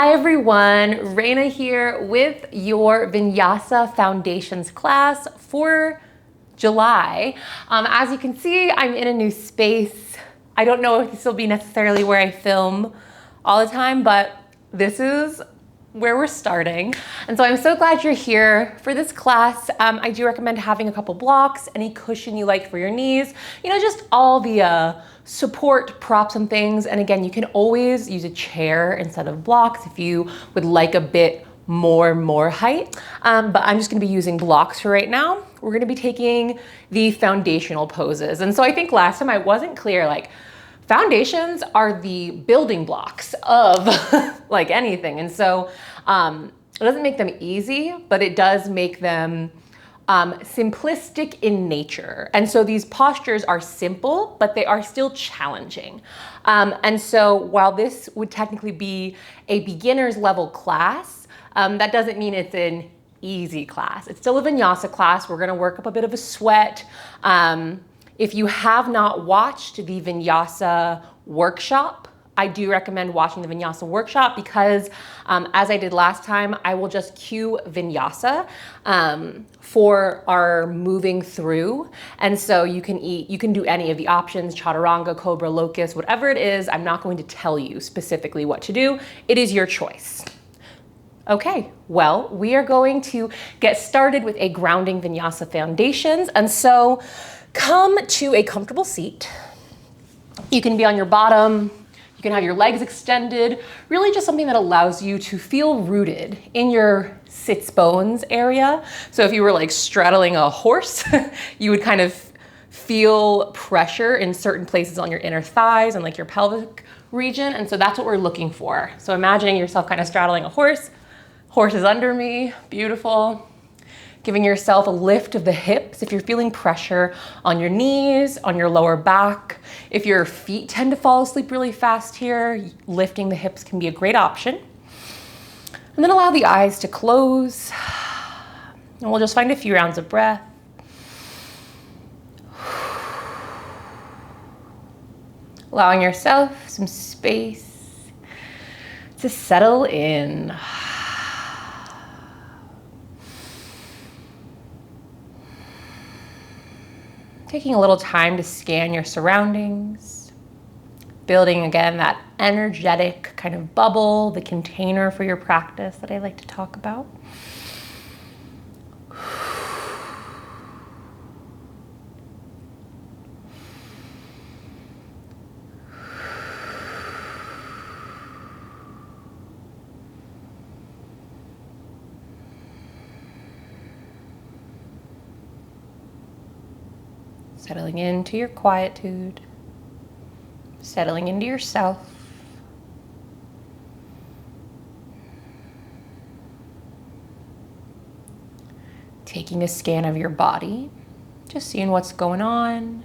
Hi everyone, Reyna here with your Vinyasa Foundations class for July. As you can see, I'm in a new space. I don't know if this will be necessarily where I film all the time, but this is where we're starting. And so I'm so glad you're here for this class. I do recommend having a couple blocks, any cushion you like for your knees, just all the support props and things. And again, you can always use a chair instead of blocks if you would like a bit more height. But I'm just gonna be using blocks for right now. We're gonna be taking the foundational poses. And so I think last time I wasn't clear, foundations are the building blocks of like anything. And so it doesn't make them easy, but it does make them simplistic in nature. And so these postures are simple, but they are still challenging. And so while this would technically be a beginner's level class, that doesn't mean it's an easy class. It's still a vinyasa class. We're gonna work up a bit of a sweat. If you have not watched the vinyasa workshop, I do recommend watching the vinyasa workshop because as I did last time, I will just cue vinyasa for our moving through. And so you can do any of the options, chaturanga, cobra, locust, whatever it is. I'm not going to tell you specifically what to do. It is your choice. Okay, well, we are going to get started with a grounding vinyasa foundations. And so come to a comfortable seat. You can be on your bottom. You can have your legs extended, really just something that allows you to feel rooted in your sits bones area. So if you were like straddling a horse, you would kind of feel pressure in certain places on your inner thighs and like your pelvic region. And so that's what we're looking for. So imagining yourself kind of straddling a horse. Horse is under me, beautiful. Giving yourself a lift of the hips if you're feeling pressure on your knees, on your lower back. If your feet tend to fall asleep really fast here, lifting the hips can be a great option. And then allow the eyes to close. And we'll just find a few rounds of breath. Allowing yourself some space to settle in. Taking a little time to scan your surroundings, building again that energetic kind of bubble, the container for your practice that I like to talk about. Settling into your quietude, settling into yourself. Taking a scan of your body, just seeing what's going on,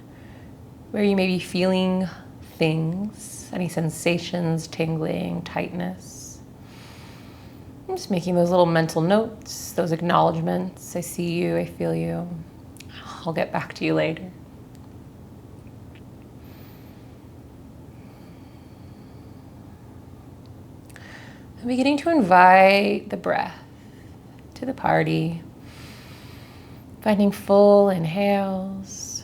where you may be feeling things, any sensations, tingling, tightness. I'm just making those little mental notes, those acknowledgements. I see you, I feel you. I'll get back to you later. I'm beginning to invite the breath to the party, finding full inhales,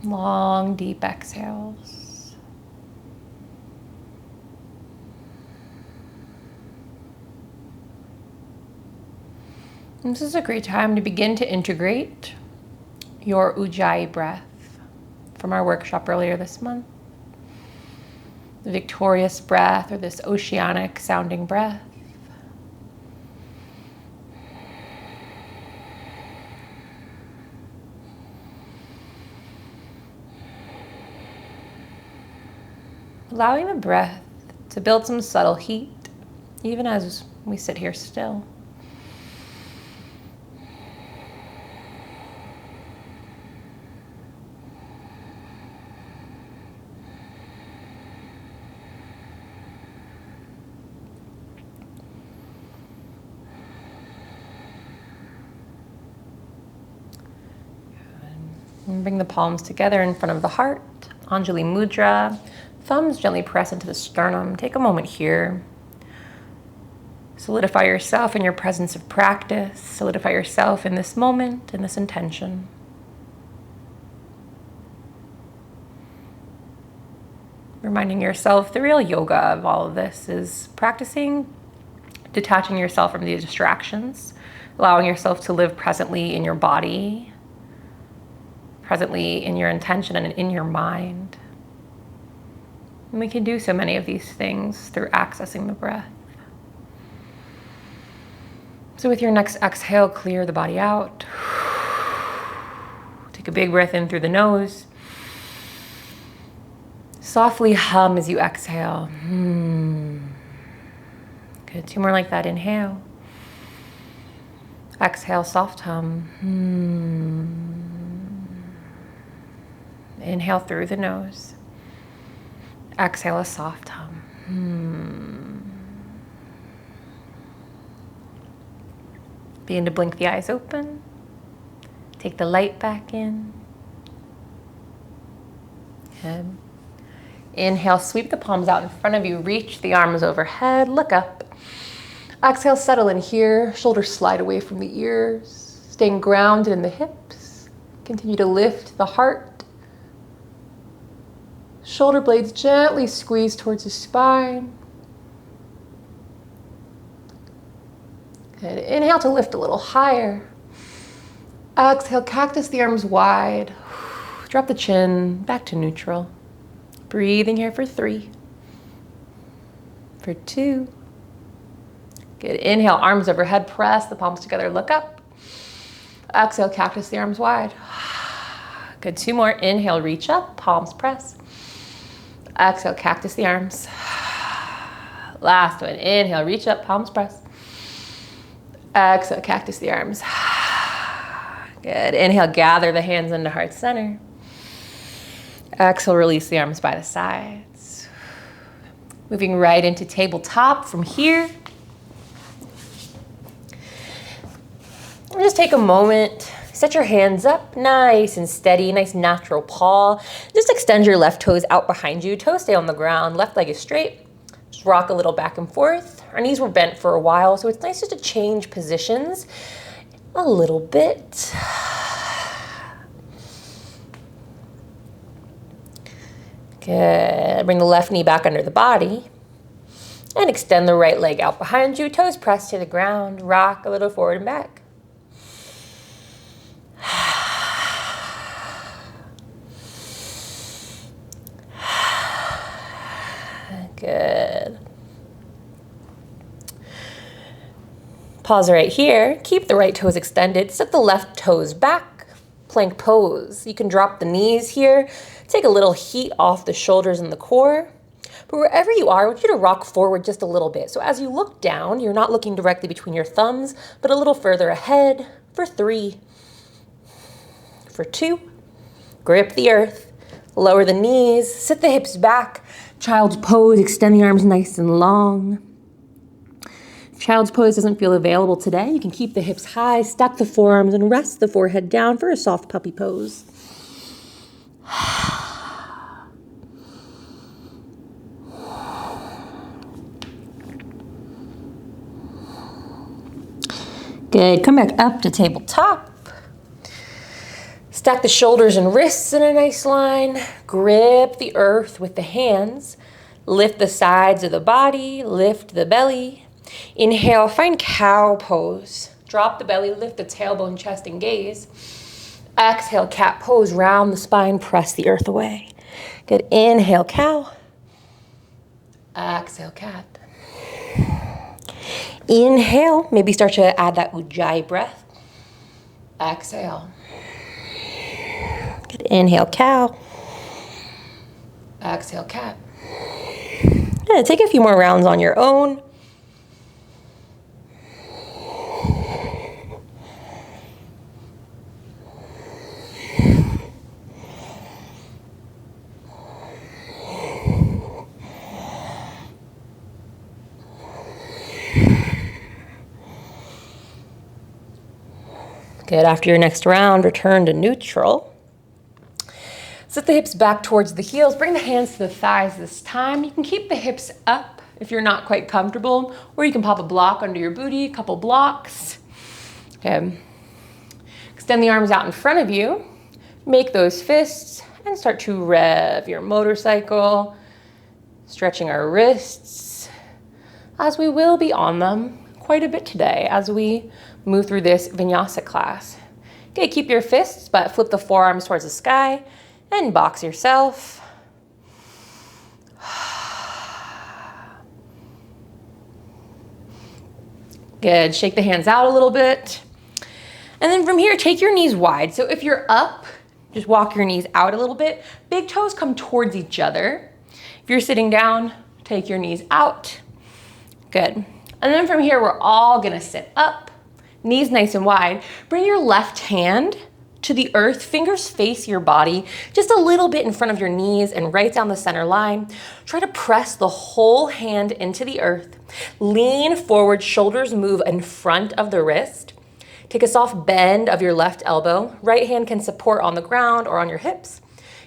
long, deep exhales. And this is a great time to begin to integrate your Ujjayi breath from our workshop earlier this month. The victorious breath, or this oceanic sounding breath. Allowing the breath to build some subtle heat, even as we sit here still. And bring the palms together in front of the heart, Anjali Mudra. Thumbs gently press into the sternum. Take a moment here Solidify yourself in your presence of practice. Solidify yourself in this moment, in this intention. Reminding yourself the real yoga of all of this is practicing detaching yourself from these distractions, allowing yourself to live presently in your body, presently in your intention and in your mind. And we can do so many of these things through accessing the breath. So with your next exhale, clear the body out. Take a big breath in through the nose. Softly hum as you exhale. Good, 2 more like that. Inhale. Exhale, soft hum. Inhale through the nose. Exhale, a soft hum. Begin to blink the eyes open. Take the light back in. Good. Inhale, sweep the palms out in front of you. Reach the arms overhead. Look up. Exhale, settle in here. Shoulders slide away from the ears. Staying grounded in the hips. Continue to lift the heart. Shoulder blades gently squeeze towards the spine. Good. Inhale to lift a little higher. Exhale, cactus the arms wide. Drop the chin back to neutral. Breathing here for 3. For 2. Good. Inhale, arms overhead, press the palms together, look up. Exhale, cactus the arms wide. Good. 2 more. Inhale, reach up, palms press. Exhale, cactus the arms. Last one. Inhale, reach up, palms press. Exhale, cactus the arms. Good. Inhale, gather the hands into heart center. Exhale, release the arms by the sides. Moving right into tabletop from here. Just take a moment. Set your hands up nice and steady, nice natural paw. Just extend your left toes out behind you. Toes stay on the ground. Left leg is straight. Just rock a little back and forth. Our knees were bent for a while, so it's nice just to change positions a little bit. Good. Bring the left knee back under the body. And extend the right leg out behind you. Toes pressed to the ground. Rock a little forward and back. Good. Pause right here. Keep the right toes extended. Step the left toes back. Plank pose. You can drop the knees here. Take a little heat off the shoulders and the core. But wherever you are, I want you to rock forward just a little bit. So as you look down, you're not looking directly between your thumbs, but a little further ahead. For 3. For 2. Grip the earth. Lower the knees. Sit the hips back. Child's pose, extend the arms nice and long. If child's pose doesn't feel available today, you can keep the hips high, stack the forearms, and rest the forehead down for a soft puppy pose. Good. Come back up to tabletop. Stack the shoulders and wrists in a nice line. Grip the earth with the hands. Lift the sides of the body. Lift the belly. Inhale, find cow pose. Drop the belly, lift the tailbone, chest, and gaze. Exhale, cat pose. Round the spine, press the earth away. Good. Inhale, cow. Exhale, cat. Inhale, maybe start to add that ujjayi breath. Exhale. Good. Inhale, cow. Exhale, cat. Good. Take a few more rounds on your own. Good. After your next round, return to neutral. Sit the hips back towards the heels. Bring the hands to the thighs this time. You can keep the hips up if you're not quite comfortable, or you can pop a block under your booty, a couple blocks. Okay. Extend the arms out in front of you, make those fists, and start to rev your motorcycle, stretching our wrists, as we will be on them quite a bit today as we move through this vinyasa class. Okay, keep your fists, but flip the forearms towards the sky and box yourself. Good, shake the hands out a little bit. And then from here, take your knees wide. So if you're up, just walk your knees out a little bit. Big toes come towards each other. If you're sitting down, take your knees out. Good. And then from here, we're all gonna sit up, knees nice and wide. Bring your left hand to the earth, fingers face your body, just a little bit in front of your knees and right down the center line. Try to press the whole hand into the earth. Lean forward, shoulders move in front of the wrist. Take a soft bend of your left elbow. Right hand can support on the ground or on your hips.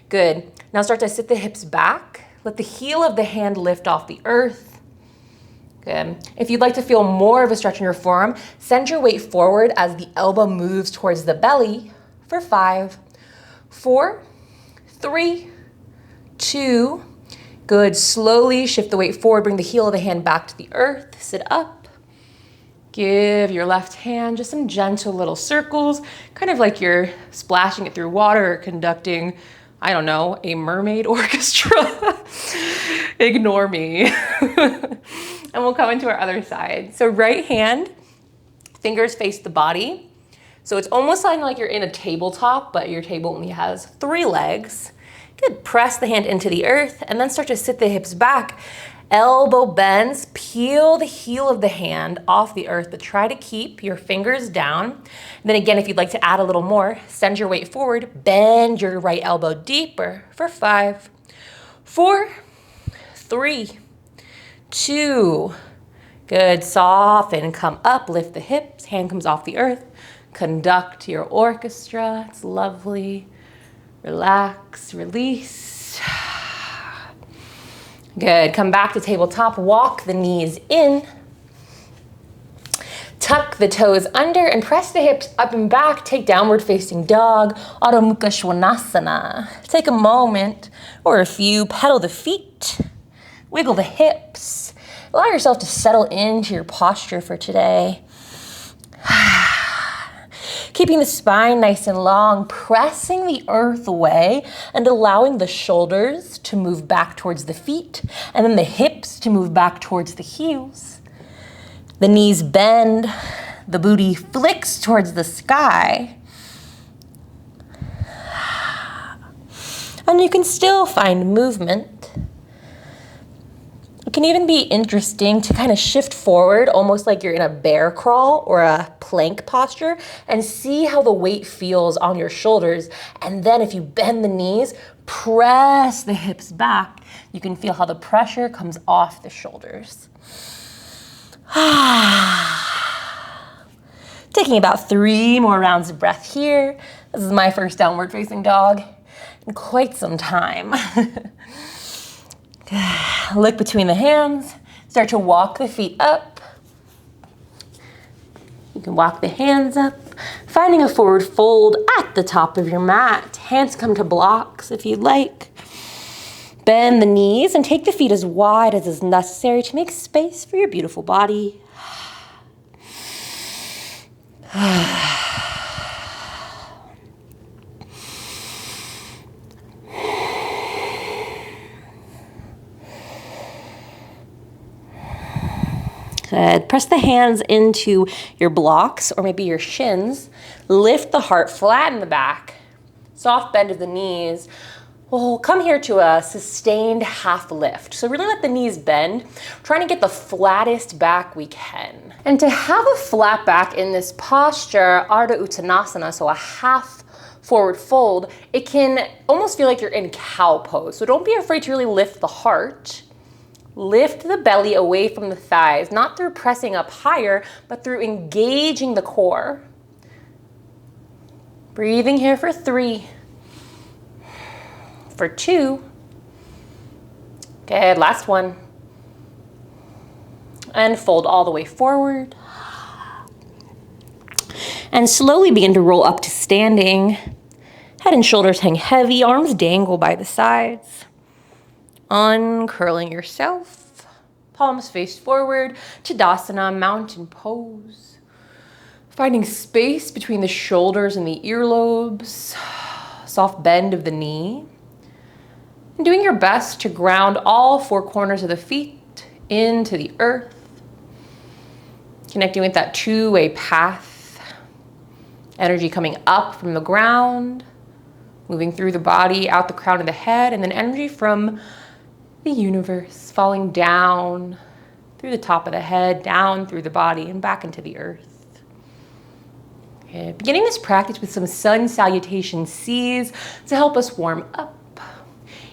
Good. Now start to sit the hips back. Let the heel of the hand lift off the earth. Good. If you'd like to feel more of a stretch in your forearm, send your weight forward as the elbow moves towards the belly for 5, 4, 3, 2. Good. Slowly shift the weight forward. Bring the heel of the hand back to the earth. Sit up. Give your left hand just some gentle little circles, kind of like you're splashing it through water or conducting, I don't know, a mermaid orchestra. Ignore me. And we'll come into our other side. So right hand, fingers face the body. So it's almost like you're in a tabletop, but your table only has 3 legs. Good. Press the hand into the earth and then start to sit the hips back. Elbow bends, peel the heel of the hand off the earth, but try to keep your fingers down. And then again, if you'd like to add a little more, send your weight forward, bend your right elbow deeper for 5, 4, 3, 2. Good. Soften, come up, lift the hips, hand comes off the earth. Conduct your orchestra. It's lovely. Relax, release. Good. Come back to tabletop. Walk the knees in. Tuck the toes under and press the hips up and back. Take downward facing dog, Adho Mukha Svanasana. Take a moment or a few, pedal the feet, wiggle the hips. Allow yourself to settle into your posture for today. Keeping the spine nice and long, pressing the earth away and allowing the shoulders to move back towards the feet and then the hips to move back towards the heels. The knees bend, the booty flicks towards the sky. And you can still find movement. It can even be interesting to kind of shift forward, almost like you're in a bear crawl or a plank posture, and see how the weight feels on your shoulders. And then if you bend the knees, press the hips back, you can feel how the pressure comes off the shoulders. Taking about 3 more rounds of breath here. This is my first downward facing dog in quite some time. Look between the hands. Start to walk the feet up. You can walk the hands up, finding a forward fold at the top of your mat. Hands come to blocks if you'd like. Bend the knees and take the feet as wide as is necessary to make space for your beautiful body. Good. Press the hands into your blocks or maybe your shins. Lift the heart, flatten the back. Soft bend of the knees. We'll come here to a sustained half lift. So really let the knees bend, trying to get the flattest back we can. And to have a flat back in this posture, Ardha Uttanasana, so a half forward fold, it can almost feel like you're in cow pose. So don't be afraid to really lift the heart. Lift the belly away from the thighs, not through pressing up higher, but through engaging the core. Breathing here for 3, for 2. Good, last one. And fold all the way forward. And slowly begin to roll up to standing. Head and shoulders hang heavy, arms dangle by the sides. Uncurling yourself. Palms face forward, Tadasana, mountain pose. Finding space between the shoulders and the earlobes. Soft bend of the knee. And doing your best to ground all four corners of the feet into the earth. Connecting with that two-way path. Energy coming up from the ground. Moving through the body, out the crown of the head, and then energy from the universe falling down through the top of the head, down through the body, and back into the earth. Okay. Beginning this practice with some sun salutation C's to help us warm up.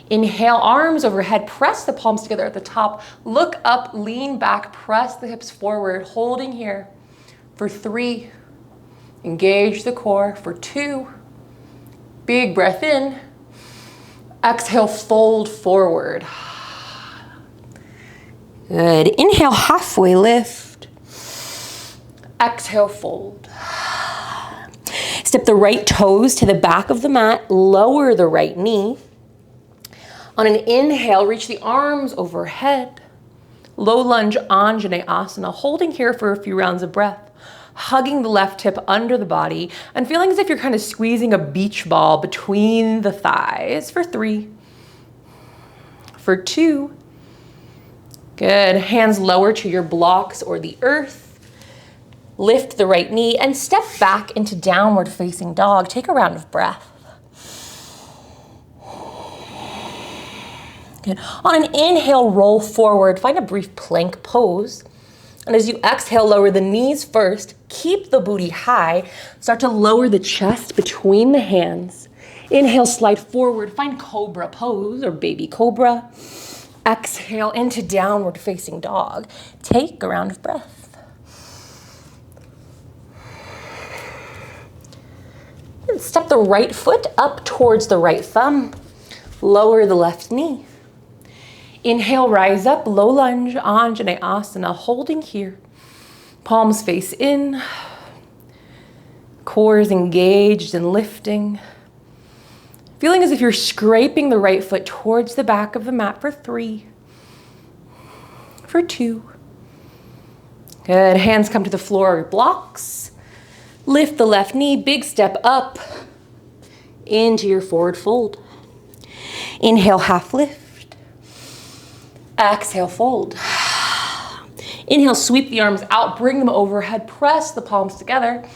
Inhale, arms overhead, press the palms together at the top. Look up, lean back, press the hips forward, holding here for 3. Engage the core for 2. Big breath in. Exhale, fold forward. Good. Inhale, halfway lift. Exhale, fold. Step the right toes to the back of the mat. Lower the right knee. On an inhale, reach the arms overhead. Low lunge, Anjaneyasana. Holding here for a few rounds of breath. Hugging the left hip under the body and feeling as if you're kind of squeezing a beach ball between the thighs for 3. For 2. Good. Hands lower to your blocks or the earth. Lift the right knee and step back into downward facing dog. Take a round of breath. Good. On an inhale, roll forward. Find a brief plank pose. And as you exhale, lower the knees first. Keep the booty high. Start to lower the chest between the hands. Inhale, slide forward. Find cobra pose or baby cobra. Exhale into downward facing dog. Take a round of breath. And step the right foot up towards the right thumb. Lower the left knee. Inhale, rise up, low lunge, Anjaneyasana, holding here. Palms face in. Core is engaged and lifting. Feeling as if you're scraping the right foot towards the back of the mat for 3. For 2. Good. Hands come to the floor or blocks. Lift the left knee, big step up into your forward fold. Inhale, half lift. Exhale, fold. Inhale, sweep the arms out, bring them overhead, press the palms together.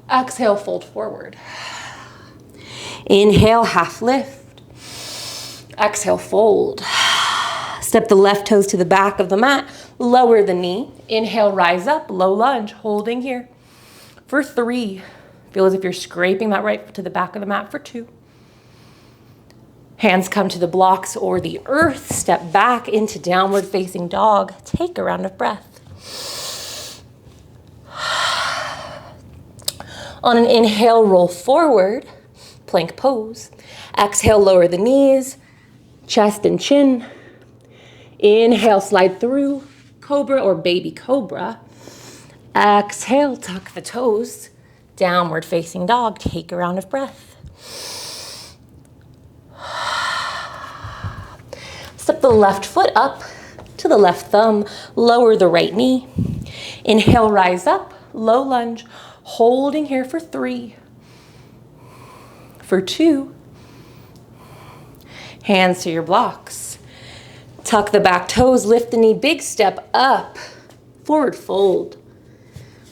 Exhale, fold forward. Inhale, half lift. Exhale, fold. Step the left toes to the back of the mat, lower the knee. Inhale, rise up, low lunge, holding here. For 3, feel as if you're scraping that right foot to the back of the mat for 2. Hands come to the blocks or the earth. Step back into downward facing dog. Take a round of breath. On an inhale, roll forward. Plank pose. Exhale, lower the knees. Chest and chin. Inhale, slide through. Cobra or baby cobra. Exhale, tuck the toes. Downward facing dog. Take a round of breath. Step the left foot up to the left thumb, lower the right knee. Inhale, rise up, low lunge, holding here for 3. For 2. Hands to your blocks. Tuck the back toes, lift the knee, big step up, forward fold.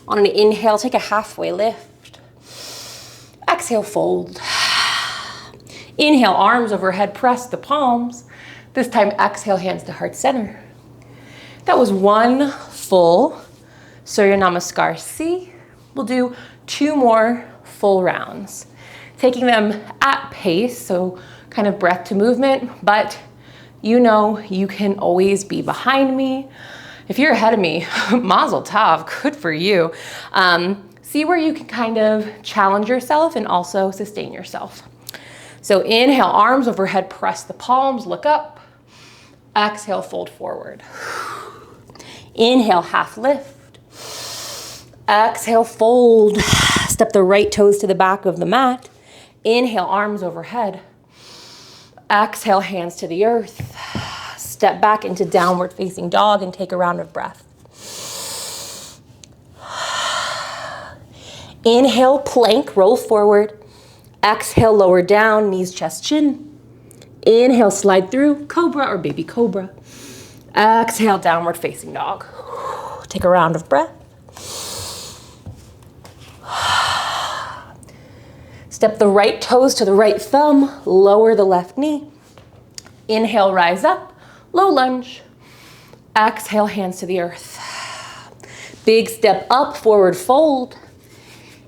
On an inhale, take a halfway lift. Exhale, fold. Inhale, arms overhead, press the palms. This time, exhale, hands to heart center. That was 1 full Surya Namaskar C. We'll do 2 more full rounds. Taking them at pace, so kind of breath to movement, but you know you can always be behind me. If you're ahead of me, mazel tov, good for you. See where you can kind of challenge yourself and also sustain yourself. So inhale, arms overhead, press the palms, look up. Exhale, fold forward. Inhale, half lift. Exhale, fold. Step the right toes to the back of the mat. Inhale, arms overhead. Exhale, hands to the earth. Step back into downward facing dog and take a round of breath. Inhale, plank, roll forward. Exhale, lower down, knees, chest, chin. Inhale, slide through, cobra or baby cobra. Exhale, downward facing dog. Take a round of breath. Step the right toes to the right thumb, lower the left knee. Inhale, rise up, low lunge. Exhale, hands to the earth. Big step up, forward fold.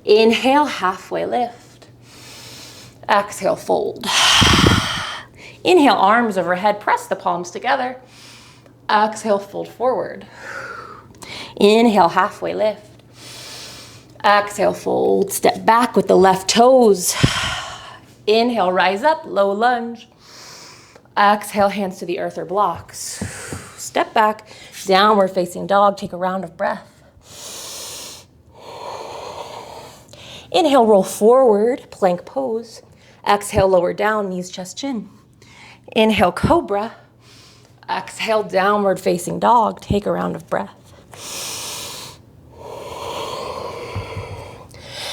Inhale, halfway lift. Exhale, fold. Inhale, arms overhead, press the palms together. Exhale, fold forward. Inhale, halfway lift. Exhale, fold. Step back with the left toes. Inhale, rise up, low lunge. Exhale, hands to the earth or blocks. Step back, downward facing dog. Take a round of breath. Inhale, roll forward, plank pose. Exhale, lower down, knees, chest, chin. Inhale, cobra. Exhale, downward facing dog. Take a round of breath.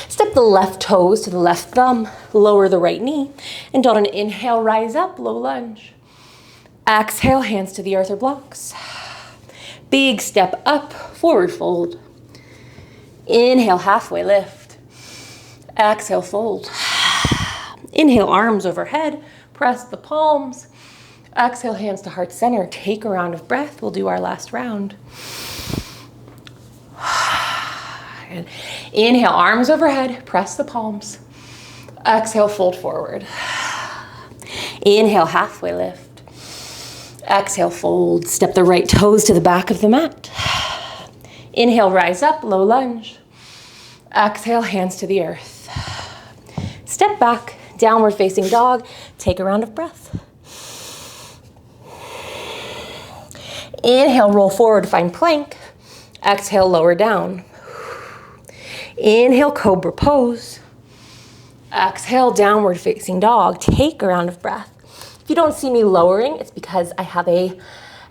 Step the left toes to the left thumb, lower the right knee, and on an inhale, rise up, low lunge. Exhale, hands to the earth or blocks. Big step up, forward fold. Inhale, halfway lift. Exhale, fold. Inhale, arms overhead, press the palms. Exhale, hands to heart center. Take a round of breath. We'll do our last round. And inhale, arms overhead, press the palms. Exhale, fold forward. Inhale, halfway lift. Exhale, fold. Step the right toes to the back of the mat. Inhale, rise up, low lunge. Exhale, hands to the earth. Step back, downward facing dog. Take a round of breath. Inhale, roll forward, find plank. Exhale, lower down. Inhale, cobra pose. Exhale, downward facing dog. Take a round of breath. If you don't see me lowering, it's because I have a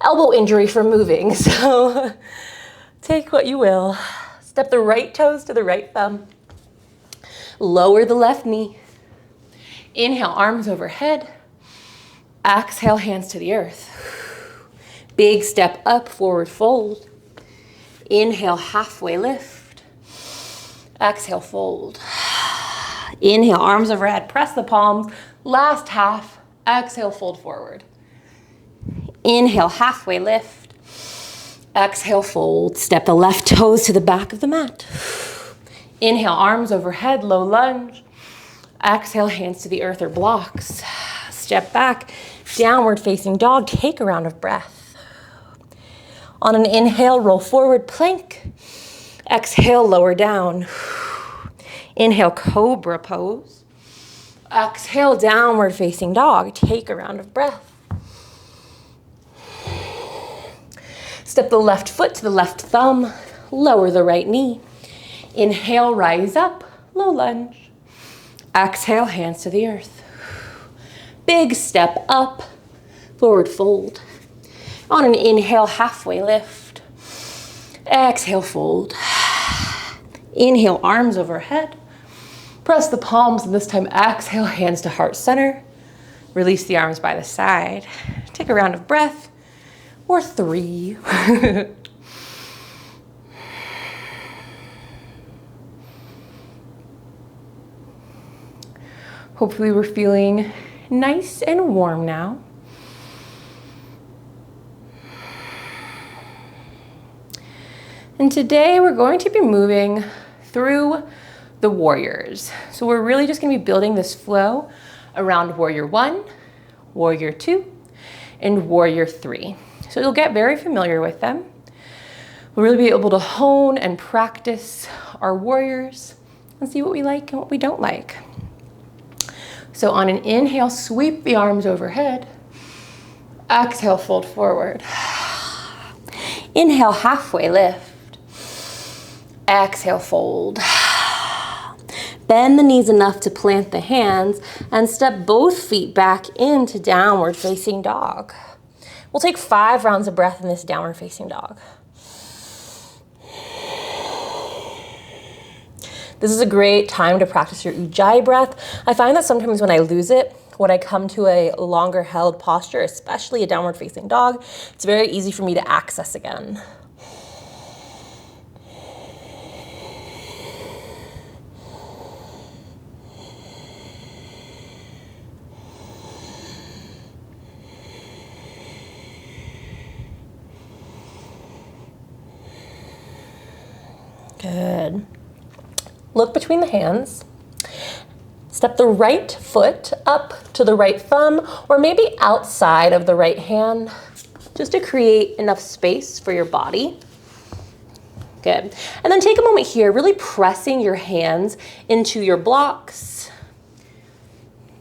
elbow injury from moving. So take what you will. Step the right toes to the right thumb. Lower the left knee. Inhale, arms overhead. Exhale, hands to the earth. Big step up, forward fold. Inhale, halfway lift. Exhale, fold. Inhale, arms overhead, press the palms. Last half. Exhale, fold forward. Inhale, halfway lift. Exhale, fold. Step the left toes to the back of the mat. Inhale, arms overhead, low lunge. Exhale, hands to the earth or blocks. Step back, downward facing dog. Take a round of breath. On an inhale, roll forward, plank. Exhale, lower down. Inhale, cobra pose. Exhale, downward facing dog. Take a round of breath. Step the left foot to the left thumb. Lower the right knee. Inhale, rise up, low lunge. Exhale, hands to the earth. Big step up, forward fold. On an inhale, halfway lift. Exhale, fold. Inhale, arms overhead. Press the palms, and this time exhale, hands to heart center. Release the arms by the side. Take a round of breath, or 3. Hopefully we're feeling nice and warm now. And today we're going to be moving through the warriors. So we're really just going to be building this flow around warrior 1, warrior 2, and warrior 3. So you'll get very familiar with them. We'll really be able to hone and practice our warriors and see what we like and what we don't like. So on an inhale, sweep the arms overhead. Exhale, fold forward. Inhale, halfway lift. Exhale, fold. Bend the knees enough to plant the hands and step both feet back into downward facing dog. We'll take 5 rounds of breath in this downward facing dog. This is a great time to practice your ujjayi breath. I find that sometimes when I lose it, when I come to a longer held posture, especially a downward facing dog, it's very easy for me to access again. Good. Look between the hands. Step the right foot up to the right thumb, or maybe outside of the right hand, just to create enough space for your body. Good. And then take a moment here, really pressing your hands into your blocks.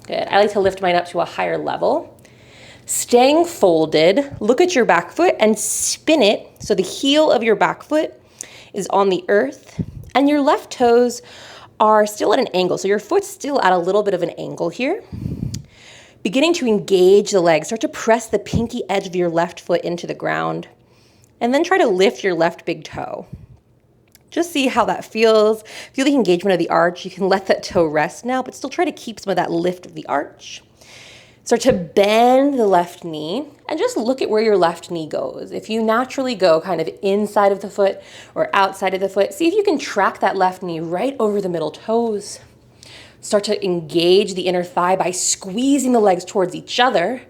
Good. I like to lift mine up to a higher level. Staying folded, look at your back foot and spin it so the heel of your back foot is on the earth and your left toes are still at an angle. So your foot's still at a little bit of an angle here. Beginning to engage the legs, start to press the pinky edge of your left foot into the ground and then try to lift your left big toe. Just see how that feels. Feel the engagement of the arch. You can let that toe rest now, but still try to keep some of that lift of the arch. Start to bend the left knee and just look at where your left knee goes. If you naturally go kind of inside of the foot or outside of the foot, see if you can track that left knee right over the middle toes. Start to engage the inner thigh by squeezing the legs towards each other.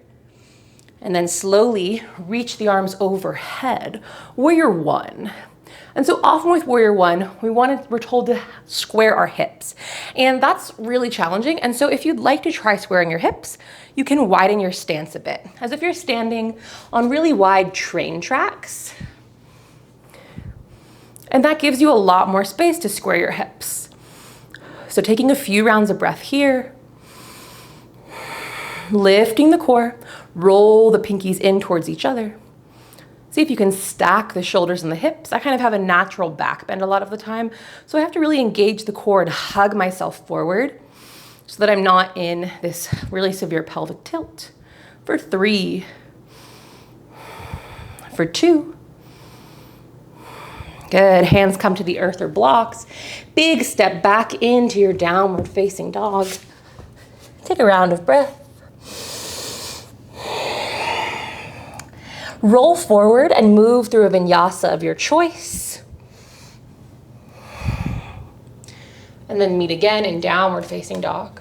And then slowly reach the arms overhead. Warrior one. And so often with Warrior One, we're told to square our hips. And that's really challenging. And so if you'd like to try squaring your hips, you can widen your stance a bit, as if you're standing on really wide train tracks. And that gives you a lot more space to square your hips. So taking a few rounds of breath here, lifting the core, roll the pinkies in towards each other. See if you can stack the shoulders and the hips. I kind of have a natural back bend a lot of the time, so I have to really engage the core and hug myself forward so that I'm not in this really severe pelvic tilt. For 3, for 2. Good, hands come to the earth or blocks. Big step back into your downward facing dog. Take a round of breath. Roll forward and move through a vinyasa of your choice. And then meet again in downward facing dog.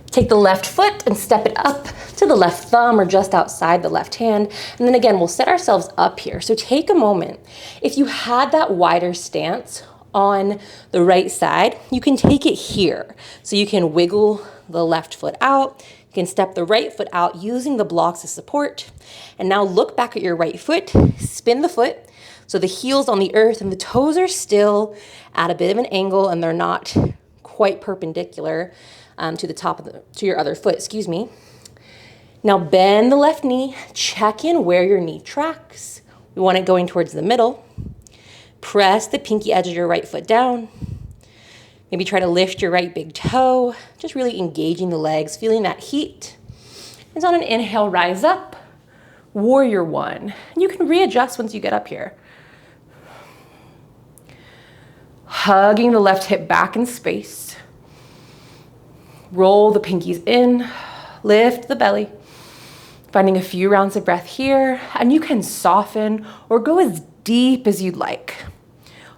Take the left foot and step it up to the left thumb or just outside the left hand. And then again, we'll set ourselves up here. So take a moment. If you had that wider stance on the right side, you can take it here. So you can wiggle the left foot out. You can step the right foot out using the blocks as support. And now look back at your right foot, spin the foot. So the heel's on the earth and the toes are still at a bit of an angle and they're not quite perpendicular to the top of to your other foot, excuse me. Now bend the left knee, check in where your knee tracks. We want it going towards the middle. Press the pinky edge of your right foot down. Maybe try to lift your right big toe, just really engaging the legs, feeling that heat. And on an inhale, rise up, Warrior One. And you can readjust once you get up here. Hugging the left hip back in space. Roll the pinkies in, lift the belly. Finding a few rounds of breath here, and you can soften or go as deep as you'd like.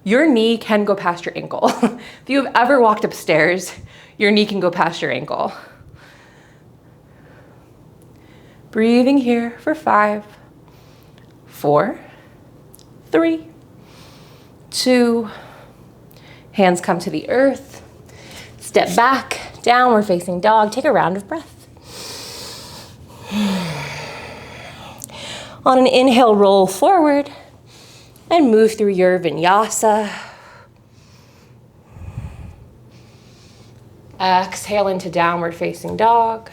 Your knee can go past your ankle. If you've ever walked upstairs, your knee can go past your ankle. Breathing here for 5, 4, 3, 2. Hands come to the earth. Step back, downward facing dog. Take a round of breath. On an inhale, roll forward and move through your vinyasa. Exhale into downward facing dog.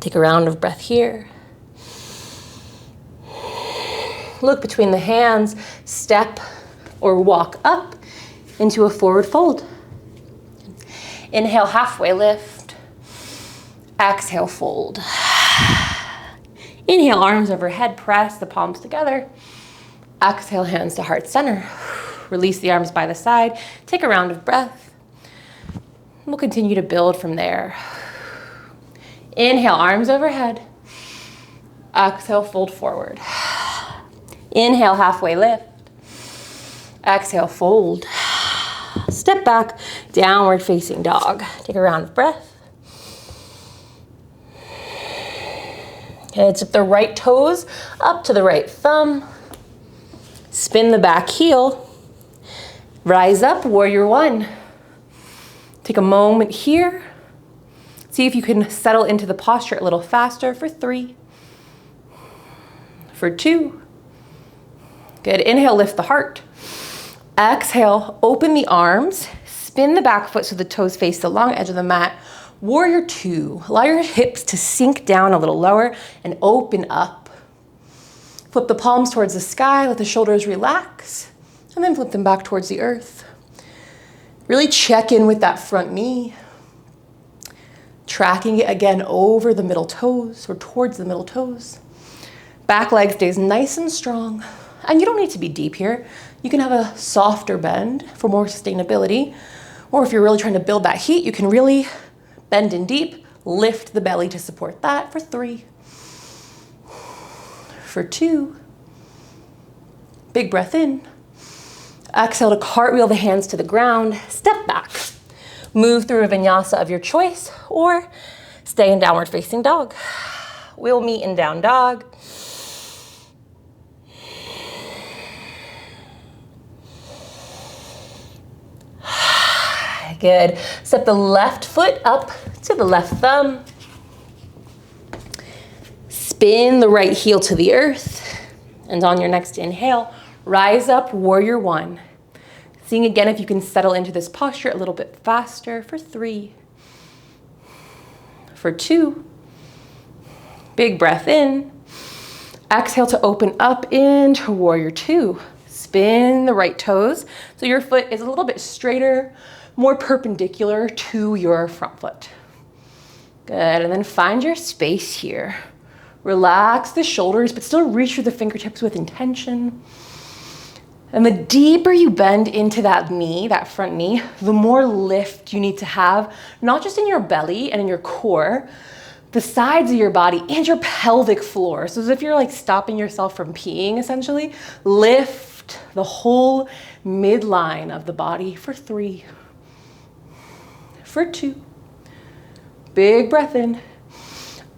Take a round of breath here. Look between the hands, step or walk up into a forward fold. Inhale, halfway lift. Exhale, fold. Inhale, arms overhead, press the palms together. Exhale, hands to heart center. Release the arms by the side. Take a round of breath. We'll continue to build from there. Inhale, arms overhead. Exhale, fold forward. Inhale, halfway lift. Exhale, fold. Step back, downward facing dog. Take a round of breath. Okay, tip the right toes up to the right thumb. Spin the back heel. Rise up, warrior one. Take a moment here. See if you can settle into the posture a little faster for 3, for 2. Good, inhale, lift the heart. Exhale, open the arms, spin the back foot so the toes face the long edge of the mat. Warrior two, allow your hips to sink down a little lower and open up. Flip the palms towards the sky, let the shoulders relax, and then flip them back towards the earth. Really check in with that front knee. Tracking it again over the middle toes or towards the middle toes. Back leg stays nice and strong. And you don't need to be deep here. You can have a softer bend for more sustainability. Or if you're really trying to build that heat, you can really bend in deep, lift the belly to support that for 3, for 2. Big breath in. Exhale to cartwheel the hands to the ground, step back. Move through a vinyasa of your choice or stay in downward facing dog. We'll meet in down dog. Good. Step the left foot up to the left thumb. Spin the right heel to the earth. And on your next inhale, rise up, warrior one. Seeing again if you can settle into this posture a little bit faster for 3, for 2. Big breath in. Exhale to open up into warrior two. Spin the right toes so your foot is a little bit straighter, more perpendicular to your front foot. Good, and then find your space here. Relax the shoulders, but still reach through the fingertips with intention. And the deeper you bend into that knee, that front knee, the more lift you need to have, not just in your belly and in your core, the sides of your body and your pelvic floor. So as if you're like stopping yourself from peeing, essentially. Lift the whole midline of the body for 3, for 2. Big breath in.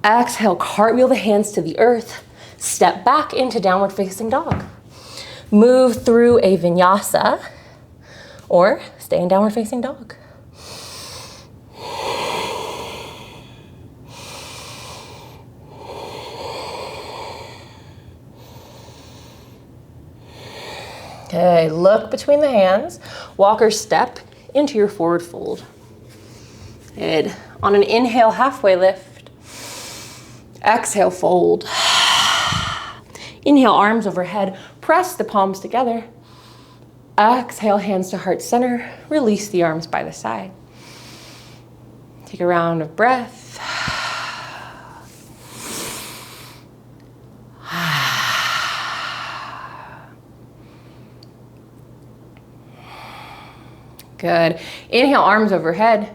Exhale, cartwheel the hands to the earth. Step back into downward facing dog. Move through a vinyasa or stay in downward facing dog. Okay, look between the hands. Walk or step into your forward fold. Good. On an inhale, halfway lift. Exhale, fold. Inhale, arms overhead. Press the palms together. Exhale, hands to heart center. Release the arms by the side. Take a round of breath. Good. Inhale, arms overhead.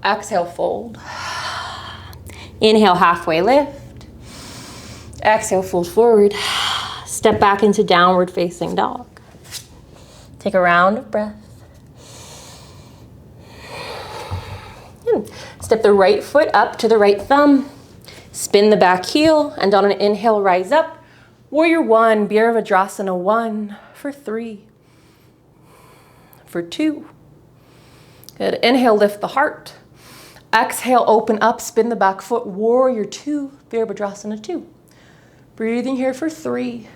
Exhale, fold. Inhale, halfway lift. Exhale, fold forward. Step back into downward facing dog. Take a round of breath. Step the right foot up to the right thumb. Spin the back heel, and on an inhale, rise up. Warrior one, Virabhadrasana 1 for 3, for 2. Good. Inhale, lift the heart. Exhale, open up, spin the back foot. Warrior two, Virabhadrasana 2. Breathing here for 3,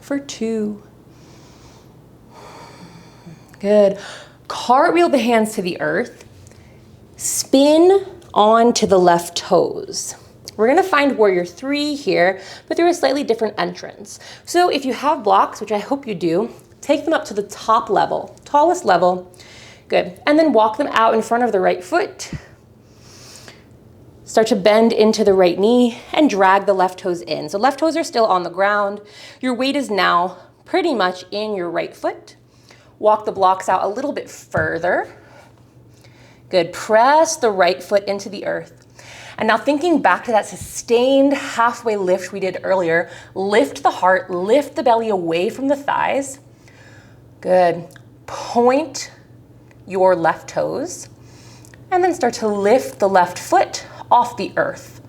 for 2. Good. Cartwheel the hands to the earth. spin onto the left toes. We're gonna find warrior 3 here, but through a slightly different entrance. So if you have blocks, which I hope you do, take them up to the top level, tallest level. Good. And then walk them out in front of the right foot. Start to bend into the right knee and drag the left toes in. So left toes are still on the ground. Your weight is now pretty much in your right foot. Walk the blocks out a little bit further. Good. Press the right foot into the earth. And now thinking back to that sustained halfway lift we did earlier, lift the heart, lift the belly away from the thighs. Good. Point your left toes and then start to lift the left foot off the earth.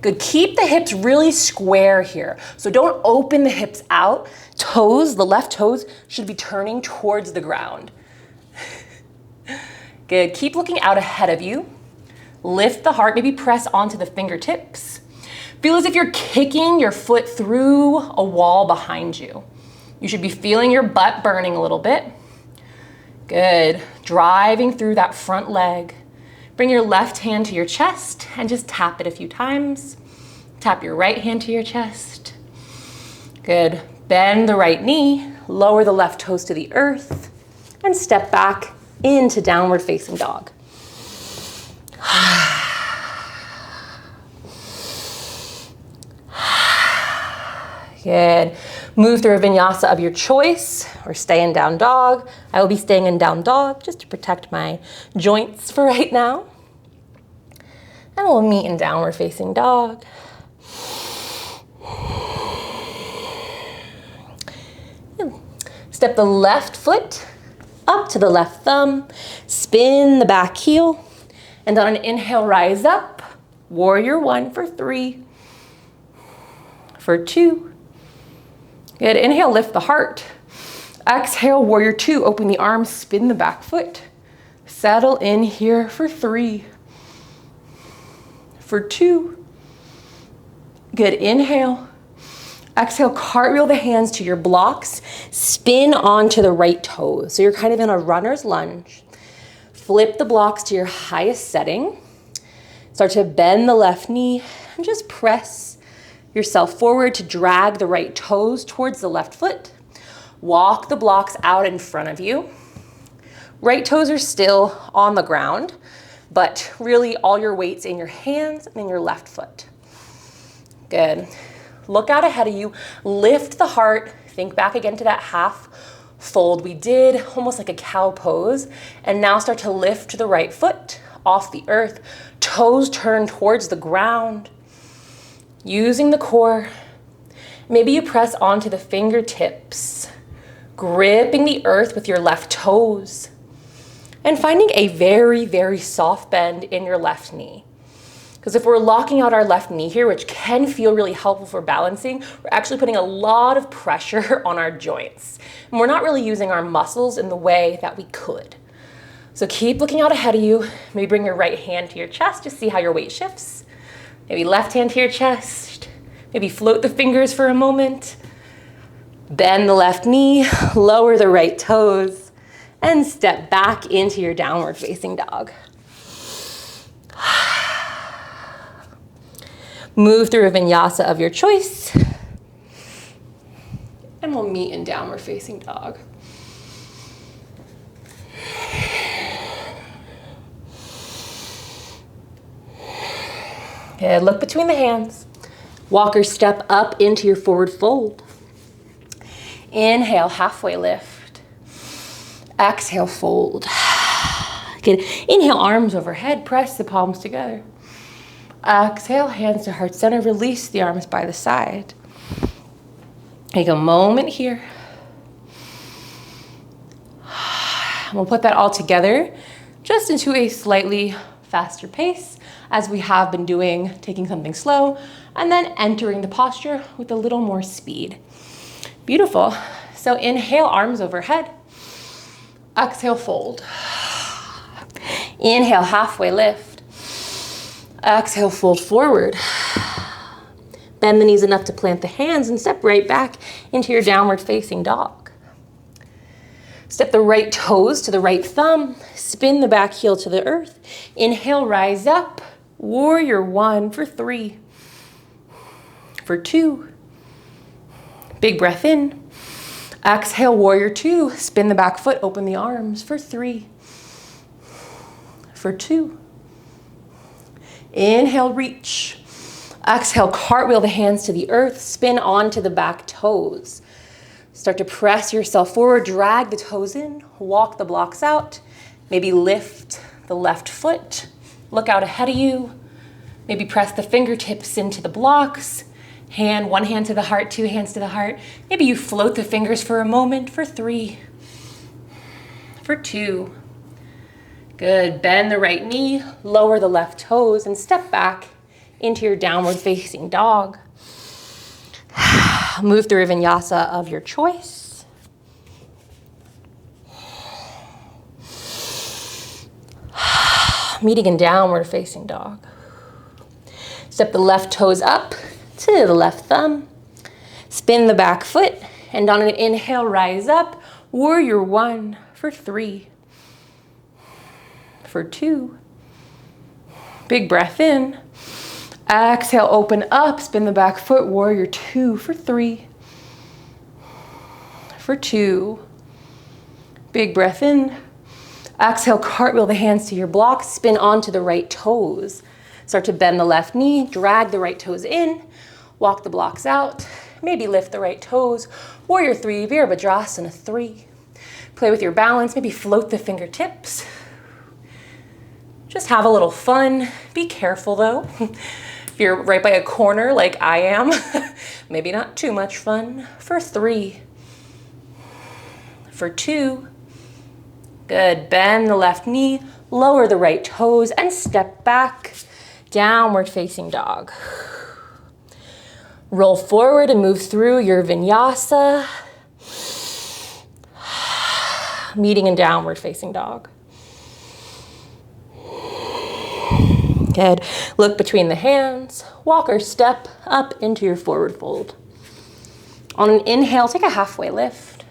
Good. Keep the hips really square here. So don't open the hips out. Toes, the left toes should be turning towards the ground. Good. Keep looking out ahead of you. Lift the heart, maybe press onto the fingertips. Feel as if you're kicking your foot through a wall behind you. You should be feeling your butt burning a little bit. Good. Driving through that front leg. Bring your left hand to your chest and just tap it a few times. Tap your right hand to your chest. Good. Bend the right knee, lower the left toes to the earth, and step back into downward facing dog. Good. Move through a vinyasa of your choice or stay in down dog. I will be staying in down dog just to protect my joints for right now. And we'll meet in downward facing dog. Step the left foot up to the left thumb. Spin the back heel. And on an inhale, rise up. Warrior 1 for 3. For 2. Good. Inhale, lift the heart. Exhale, warrior 2. Open the arms, spin the back foot. Settle in here for 3. For 2. Good. Inhale. Exhale, cartwheel the hands to your blocks. Spin onto the right toes. So you're kind of in a runner's lunge. Flip the blocks to your highest setting. Start to bend the left knee and just press yourself forward to drag the right toes towards the left foot. Walk the blocks out in front of you. Right toes are still on the ground, but really all your weight's in your hands and in your left foot. Good. Look out ahead of you. Lift the heart. Think back again to that half fold we did, almost like a cow pose. And now start to lift the right foot off the earth. Toes turn towards the ground. Using the core. Maybe you press onto the fingertips, gripping the earth with your left toes, and finding a very, very soft bend in your left knee. Because if we're locking out our left knee here, which can feel really helpful for balancing, we're actually putting a lot of pressure on our joints. And we're not really using our muscles in the way that we could. So keep looking out ahead of you. Maybe bring your right hand to your chest to see how your weight shifts. Maybe left hand to your chest. Maybe float the fingers for a moment. Bend the left knee, lower the right toes, and step back into your downward facing dog. Move through a vinyasa of your choice. And we'll meet in downward facing dog. Good. Look between the hands. Walk or step up into your forward fold. Inhale, halfway lift. Exhale, fold. Good. Inhale, arms overhead. Press the palms together. Exhale, hands to heart center. Release the arms by the side. Take a moment here. We'll put that all together just into a slightly faster pace as we have been doing, taking something slow and then entering the posture with a little more speed. Beautiful. So inhale, arms overhead. Exhale, fold. Inhale, halfway lift. Exhale, fold forward. Bend the knees enough to plant the hands and step right back into your downward facing dog. Step the right toes to the right thumb. Spin the back heel to the earth. Inhale, rise up. Warrior one for 3. For 2. Big breath in. Exhale, warrior 2. Spin the back foot, open the arms for 3. For 2. Inhale, reach. Exhale, cartwheel the hands to the earth. Spin onto the back toes. Start to press yourself forward. Drag the toes in. Walk the blocks out. Maybe lift the left foot. Look out ahead of you. Maybe press the fingertips into the blocks. One hand to the heart, 2 hands to the heart. Maybe you float the fingers for a moment for 3. For 2. Good. Bend the right knee, lower the left toes, and step back into your downward facing dog. Move through a vinyasa of your choice. Meeting in downward facing dog. Step the left toes up to the left thumb. Spin the back foot, and on an inhale, rise up. Warrior one for 3. For 2. Big breath in. Exhale, open up, spin the back foot, warrior 2 for 3. For 2. Big breath in. Exhale, cartwheel the hands to your blocks, spin onto the right toes. Start to bend the left knee, drag the right toes in, walk the blocks out, maybe lift the right toes, warrior 3, Virabhadrasana 3. Play with your balance, maybe float the fingertips. Just have a little fun. Be careful though. If you're right by a corner like I am, maybe not too much fun. For 3. For 2. Good. Bend the left knee, lower the right toes, and step back. Downward facing dog. Roll forward and move through your vinyasa. Meeting in downward facing dog. Good. Look between the hands. Walk or step up into your forward fold. On an inhale, take a halfway lift.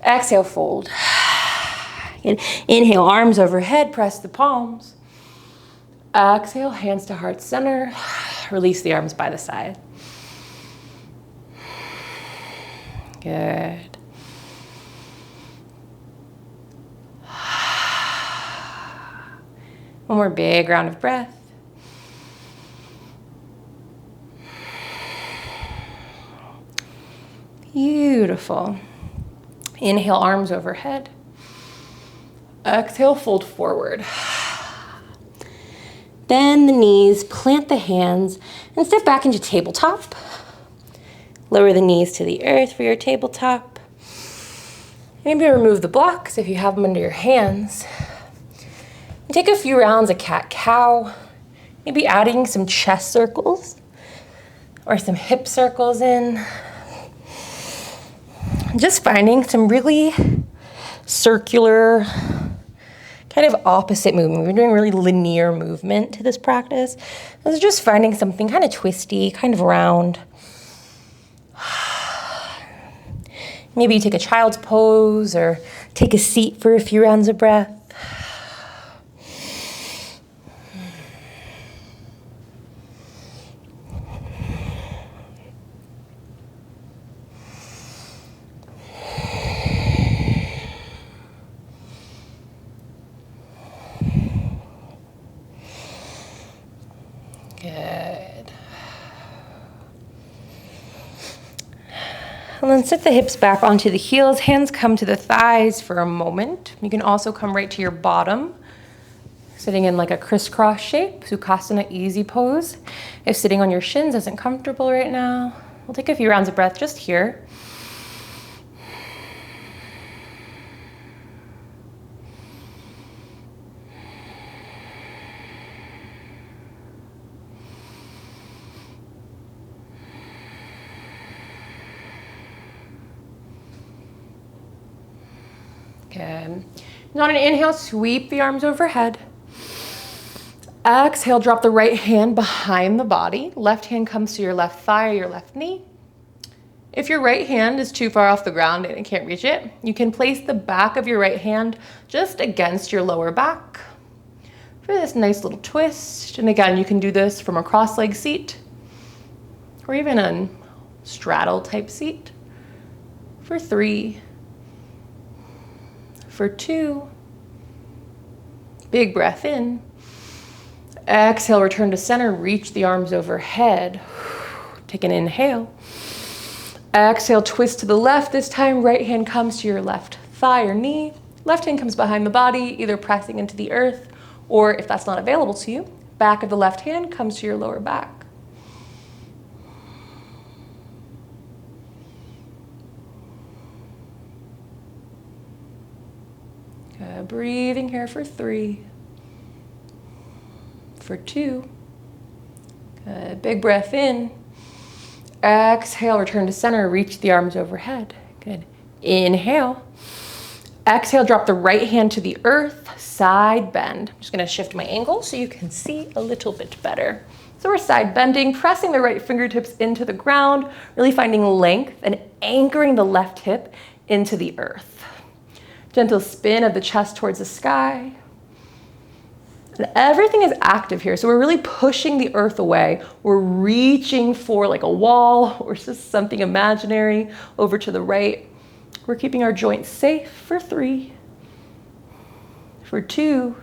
Exhale, fold. Inhale, arms overhead, press the palms. Exhale, hands to heart center. Release the arms by the side. Good. One more big round of breath. Beautiful. Inhale, arms overhead. Exhale, fold forward. Bend the knees, plant the hands, and step back into tabletop. Lower the knees to the earth for your tabletop. Maybe remove the blocks if you have them under your hands. And take a few rounds of cat-cow, maybe adding some chest circles or some hip circles in. Just finding some really circular, kind of opposite movement. We're doing really linear movement to this practice. This is just finding something kind of twisty, kind of round. Maybe you take a child's pose or take a seat for a few rounds of breath. Good. And then sit the hips back onto the heels. Hands come to the thighs for a moment. You can also come right to your bottom, sitting in like a crisscross shape, Sukhasana easy pose. If sitting on your shins isn't comfortable right now, we'll take a few rounds of breath just here. Good. And on an inhale, sweep the arms overhead. Exhale, drop the right hand behind the body. Left hand comes to your left thigh or your left knee. If your right hand is too far off the ground and it can't reach it, you can place the back of your right hand just against your lower back for this nice little twist. And again, you can do this from a cross-leg seat or even a straddle type seat for 3, for 2. Big breath in. Exhale, return to center, reach the arms overhead. Take an inhale. Exhale, twist to the left. This time, right hand comes to your left thigh or knee. Left hand comes behind the body, either pressing into the earth, or if that's not available to you, back of the left hand comes to your lower back. Good. Breathing here for 3, for 2. Good. Big breath in. Exhale, return to center, reach the arms overhead. Good. Inhale. Exhale, drop the right hand to the earth, side bend. I'm just gonna shift my angle so you can see a little bit better. So we're side bending, pressing the right fingertips into the ground, really finding length and anchoring the left hip into the earth. Gentle spin of the chest towards the sky. And everything is active here. So we're really pushing the earth away. We're reaching for like a wall or just something imaginary over to the right. We're keeping our joints safe for 3, for 2.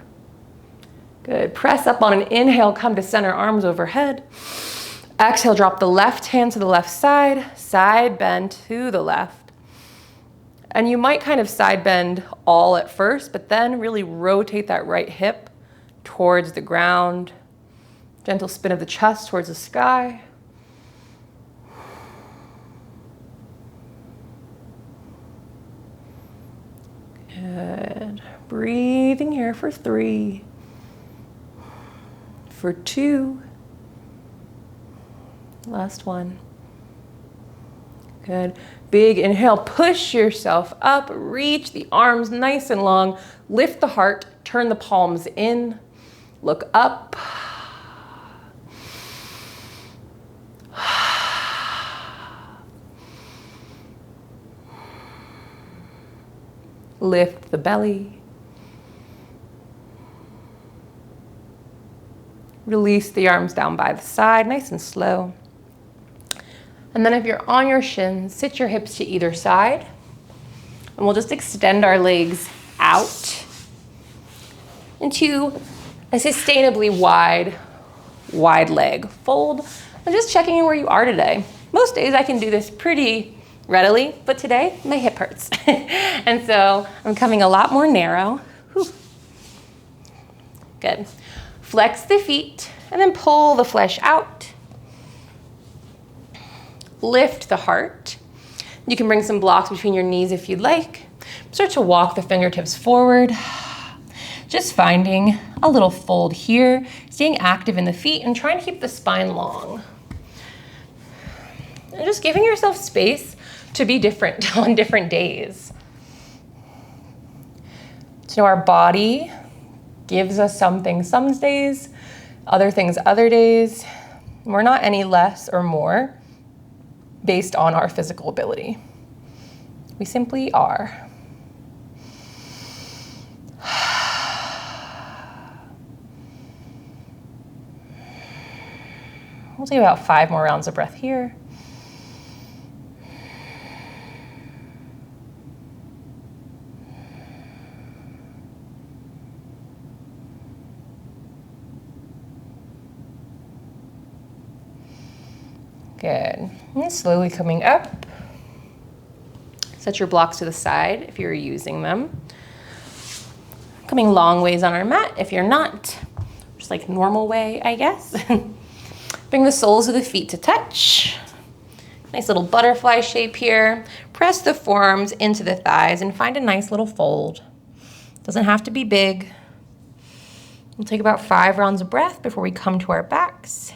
Good. Press up on an inhale, come to center, arms overhead. Exhale, drop the left hand to the left side, side bend to the left. And you might kind of side bend all at first, but then really rotate that right hip towards the ground. Gentle spin of the chest towards the sky. Good. Breathing here for 3, for 2. Last one. Good. Big inhale, push yourself up, reach the arms nice and long, lift the heart, turn the palms in, look up. Lift the belly. Release the arms down by the side, nice and slow. And then if you're on your shins, sit your hips to either side. And we'll just extend our legs out into a sustainably wide leg fold. I'm just checking in where you are today. Most days I can do this pretty readily, but today my hip hurts. And so I'm coming a lot more narrow. Whew. Good. Flex the feet and then pull the flesh out. Lift the heart. You can bring some blocks between your knees if you'd like. Start to walk the fingertips forward. Just finding a little fold here, staying active in the feet and trying to keep the spine long. And just giving yourself space to be different on different days. So our body gives us something some days, other things other days. We're not any less or more based on our physical ability. We simply are. We'll take about 5 more rounds of breath here. Good. And slowly coming up. Set your blocks to the side if you're using them. Coming long ways on our mat if you're not. Just like normal way, I guess. Bring the soles of the feet to touch. Nice little butterfly shape here. Press the forearms into the thighs and find a nice little fold. Doesn't have to be big. We'll take about 5 rounds of breath before we come to our backs.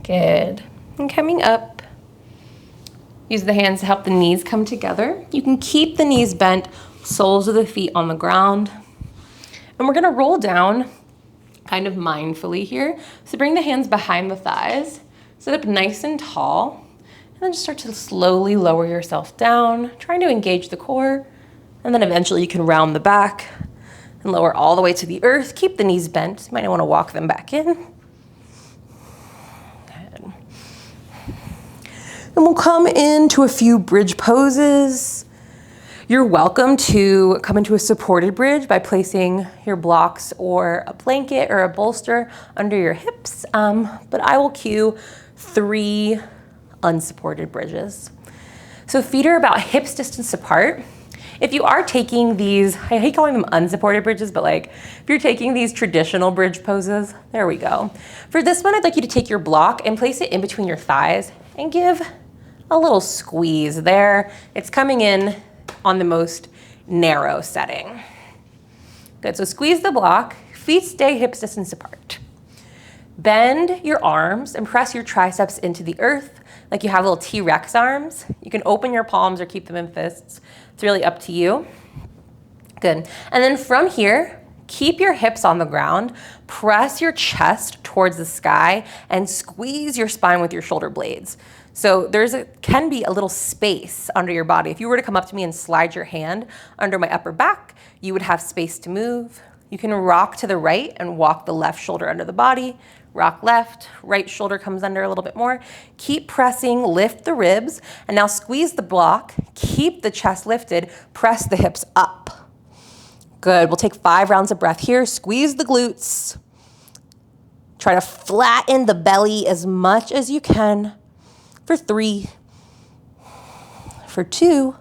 Good. And coming up, Use the hands to help the knees come together. You can keep the knees bent, soles of the feet on the ground. And we're gonna roll down kind of mindfully here. So bring the hands behind the thighs, sit up nice and tall, and then just start to slowly lower yourself down, trying to engage the core. And then eventually you can round the back and lower all the way to the earth. Keep the knees bent. You might want to walk them back in. Good. And we'll come into a few bridge poses. You're welcome to come into a supported bridge by placing your blocks or a blanket or a bolster under your hips. But I will cue 3 unsupported bridges. So feet are about hips distance apart. If you are taking these, I hate calling them unsupported bridges, but like if you're taking these traditional bridge poses, there we go. For this one, I'd like you to take your block and place it in between your thighs and give a little squeeze there. It's coming in on the most narrow setting. Good, so squeeze the block, feet stay hips distance apart. Bend your arms and press your triceps into the earth like you have little T-Rex arms. You can open your palms or keep them in fists. It's really up to you. Good. And then from here, keep your hips on the ground, press your chest towards the sky, and squeeze your spine with your shoulder blades. So can be a little space under your body. If you were to come up to me and slide your hand under my upper back, you would have space to move. You can rock to the right and walk the left shoulder under the body. Rock left, right shoulder comes under a little bit more. Keep pressing, lift the ribs, and now squeeze the block, keep the chest lifted, press the hips up. Good, we'll take 5 rounds of breath here. Squeeze the glutes. Try to flatten the belly as much as you can for 3, for 2.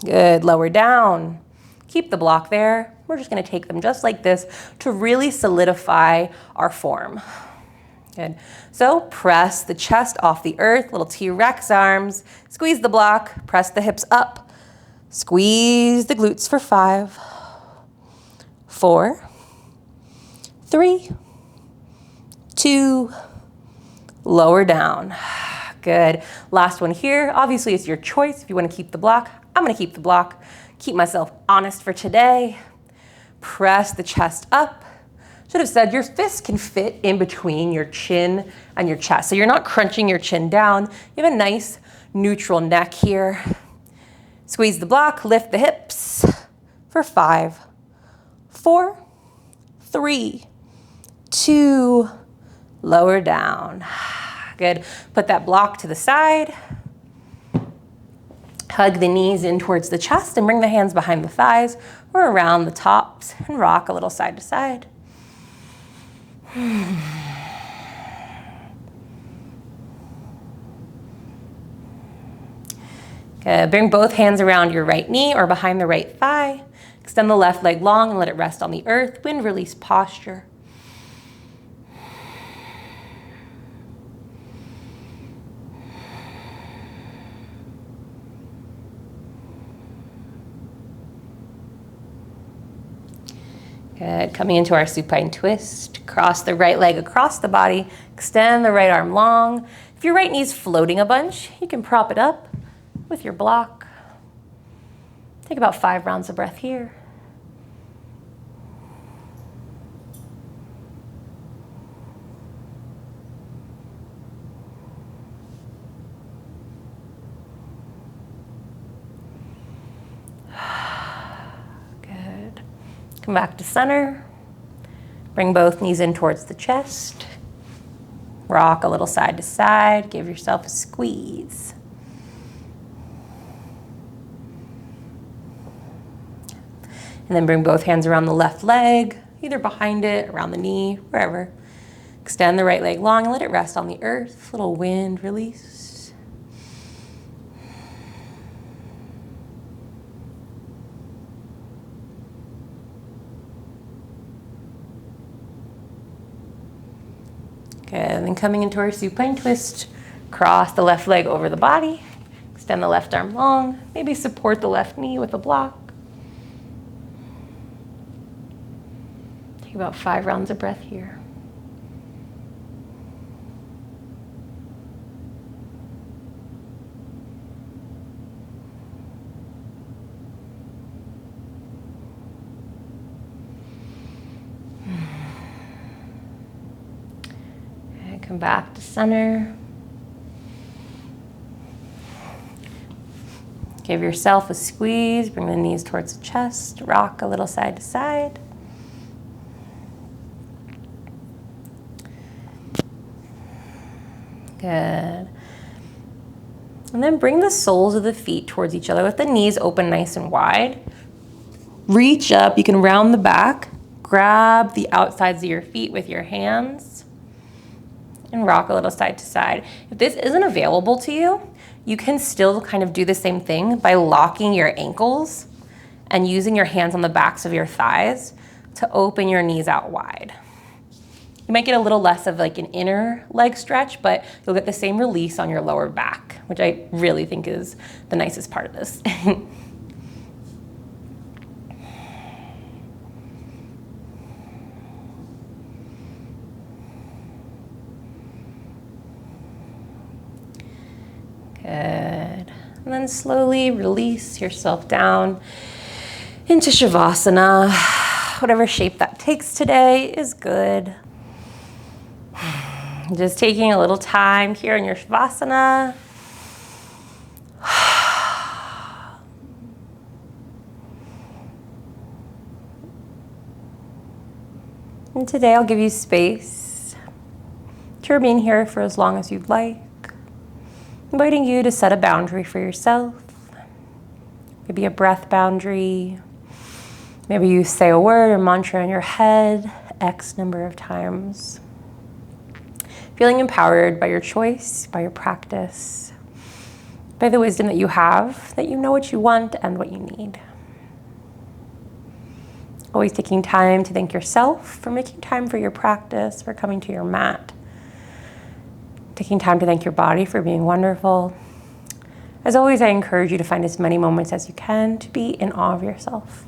Good, lower down. Keep the block there. We're just gonna take them just like this to really solidify our form. Good. So press the chest off the earth, little T-Rex arms, squeeze the block, press the hips up, squeeze the glutes for 5, 4, 3, 2, lower down. Good. Last one here. Obviously, it's your choice. If you want to keep the block, I'm going to keep the block. Keep myself honest for today. Press the chest up. Should have said your fists can fit in between your chin and your chest. So you're not crunching your chin down. You have a nice neutral neck here. Squeeze the block, lift the hips for 5, 4, 3, 2, lower down. Good. Put that block to the side. Hug the knees in towards the chest and bring the hands behind the thighs or around the tops and rock a little side to side. Good. Bring both hands around your right knee or behind the right thigh. Extend the left leg long and let it rest on the earth. Wind release posture. Good. Coming into our supine twist. Cross the right leg across the body. Extend the right arm long. If your right knee's floating a bunch, you can prop it up with your block. Take about 5 rounds of breath here. Good. Come back to center. Bring both knees in towards the chest. Rock a little side to side. Give yourself a squeeze. And then bring both hands around the left leg, either behind it, around the knee, wherever. Extend the right leg long and let it rest on the earth. Little wind release. Good, and then coming into our supine twist, cross the left leg over the body, extend the left arm long, maybe support the left knee with a block. Take about 5 rounds of breath here. Come back to center. Give yourself a squeeze, bring the knees towards the chest, rock a little side to side. Good. And then bring the soles of the feet towards each other with the knees open nice and wide. Reach up, you can round the back, grab the outsides of your feet with your hands, and rock a little side to side. If this isn't available to you, you can still kind of do the same thing by locking your ankles and using your hands on the backs of your thighs to open your knees out wide. You might get a little less of like an inner leg stretch, but you'll get the same release on your lower back, which I really think is the nicest part of this. Good. And then slowly release yourself down into Savasana. Whatever shape that takes today is good. Just taking a little time here in your Savasana. And today I'll give you space to remain here for as long as you'd like. Inviting you to set a boundary for yourself. Maybe a breath boundary. Maybe you say a word or mantra in your head X number of times. Feeling empowered by your choice, by your practice, by the wisdom that you have, that you know what you want and what you need. Always taking time to thank yourself for making time for your practice, for coming to your mat. Taking time to thank your body for being wonderful. As always, I encourage you to find as many moments as you can to be in awe of yourself.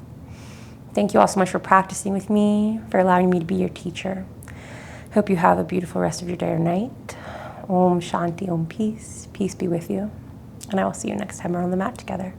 Thank you all so much for practicing with me, for allowing me to be your teacher. Hope you have a beautiful rest of your day or night. Om Shanti, Om Peace. Peace be with you. And I will see you next time we're on the mat together.